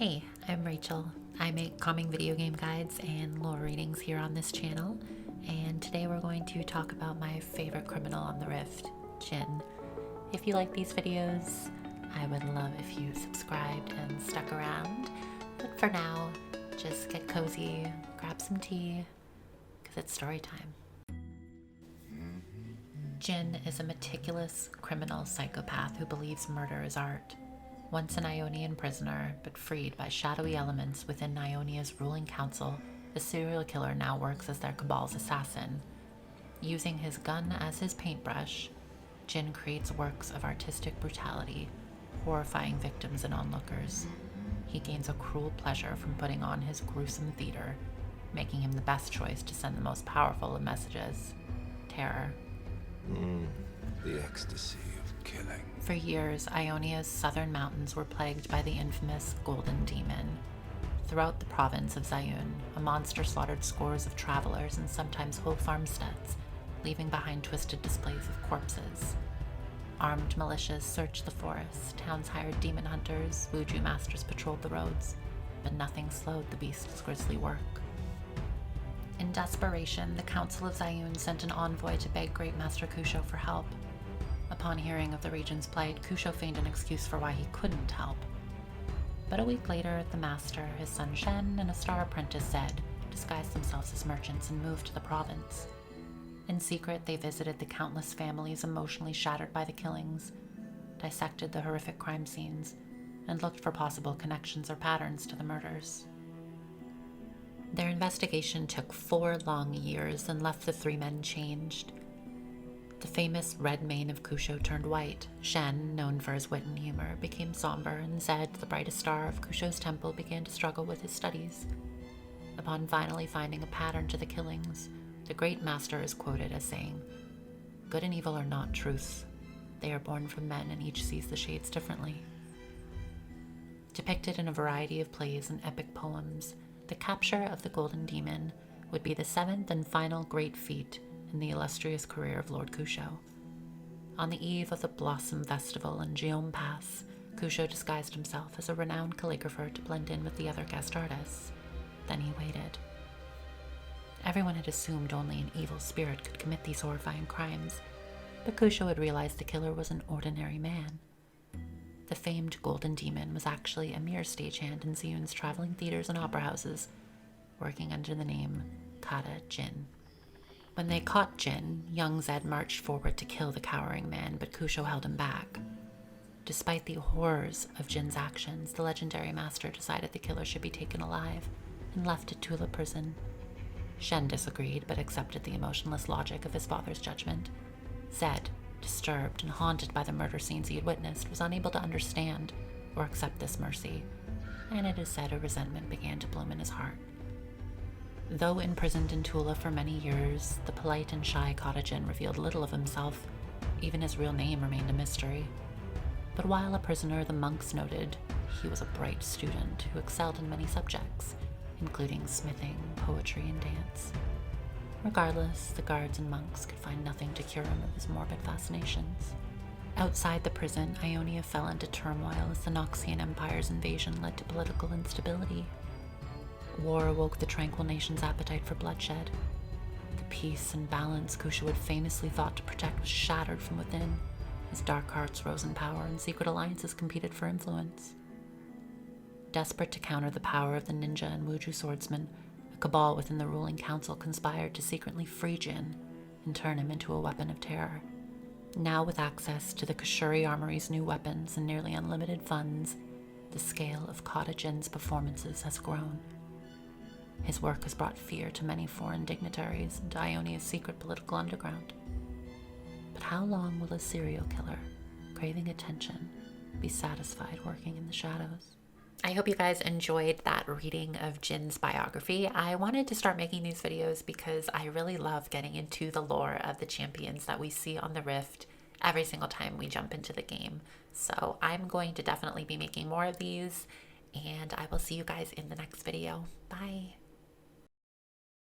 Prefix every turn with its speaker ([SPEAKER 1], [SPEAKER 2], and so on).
[SPEAKER 1] Hey, I'm Rachel. I make calming video game guides and lore readings here on this channel, and today we're going to talk about my favorite criminal on the Rift, Jhin. If you like these videos, I would love if you subscribed and stuck around, but for now, just get cozy, grab some tea, because it's story time. Jhin is a meticulous criminal psychopath who believes murder is art. Once an Ionian prisoner, but freed by shadowy elements within Ionia's ruling council, the serial killer now works as their cabal's assassin. Using his gun as his paintbrush, Jhin creates works of artistic brutality, horrifying victims and onlookers. He gains a cruel pleasure from putting on his gruesome theater, making him the best choice to send the most powerful of messages: terror.
[SPEAKER 2] The ecstasy of killing.
[SPEAKER 1] For years, Ionia's southern mountains were plagued by the infamous Golden Demon. Throughout the province of Zayun, a monster slaughtered scores of travelers and sometimes whole farmsteads, leaving behind twisted displays of corpses. Armed militias searched the forest, towns hired demon hunters, Wuju masters patrolled the roads, but nothing slowed the beast's grisly work. In desperation, the Council of Zayun sent an envoy to beg Great Master Kusho for help. Upon hearing of the region's plight, Kusho feigned an excuse for why he couldn't help. But a week later, the master, his son Shen, and a star apprentice Zed disguised themselves as merchants and moved to the province. In secret, they visited the countless families emotionally shattered by the killings, dissected the horrific crime scenes, and looked for possible connections or patterns to the murders. Their investigation took 4 long years and left the 3 men changed. The famous red mane of Kusho turned white. Shen, known for his wit and humor, became somber, and Zed, the brightest star of Kusho's temple, began to struggle with his studies. Upon finally finding a pattern to the killings, the great master is quoted as saying, "Good and evil are not truths. They are born from men, and each sees the shades differently." Depicted in a variety of plays and epic poems, the capture of the Golden Demon would be the 7th and final great feat in the illustrious career of Lord Kusho. On the eve of the Blossom Festival in Jeom Pass, Kusho disguised himself as a renowned calligrapher to blend in with the other guest artists. Then he waited. Everyone had assumed only an evil spirit could commit these horrifying crimes, but Kusho had realized the killer was an ordinary man. The famed Golden Demon was actually a mere stagehand in Ziyun's traveling theaters and opera houses, working under the name Kata Jhin. When they caught Jhin, young Zed marched forward to kill the cowering man, but Kusho held him back. Despite the horrors of Jin's actions, the legendary master decided the killer should be taken alive and left at Tula prison. Shen disagreed, but accepted the emotionless logic of his father's judgment. Zed, disturbed and haunted by the murder scenes he had witnessed, was unable to understand or accept this mercy, and it is said a resentment began to bloom in his heart. Though imprisoned in Tula for many years, the polite and shy Kata Jhin revealed little of himself. Even his real name remained a mystery. But while a prisoner, the monks noted he was a bright student who excelled in many subjects, including smithing, poetry, and dance. Regardless, the guards and monks could find nothing to cure him of his morbid fascinations. Outside the prison, Ionia fell into turmoil as the Noxian Empire's invasion led to political instability. War awoke the tranquil nation's appetite for bloodshed. The peace and balance Kusho had famously thought to protect was shattered from within. His dark hearts rose in power, and secret alliances competed for influence. Desperate to counter the power of the ninja and Wuju swordsmen, a cabal within the ruling council conspired to secretly free Jhin and turn him into a weapon of terror. Now, with access to the Kashuri Armory's new weapons and nearly unlimited funds, the scale of Kata Jin's performances has grown. His work has brought fear to many foreign dignitaries and to Ionia's secret political underground. But how long will a serial killer, craving attention, be satisfied working in the shadows? I hope you guys enjoyed that reading of Jin's biography. I wanted to start making these videos because I really love getting into the lore of the champions that we see on the Rift every single time we jump into the game. So I'm going to definitely be making more of these, and I will see you guys in the next video. Bye!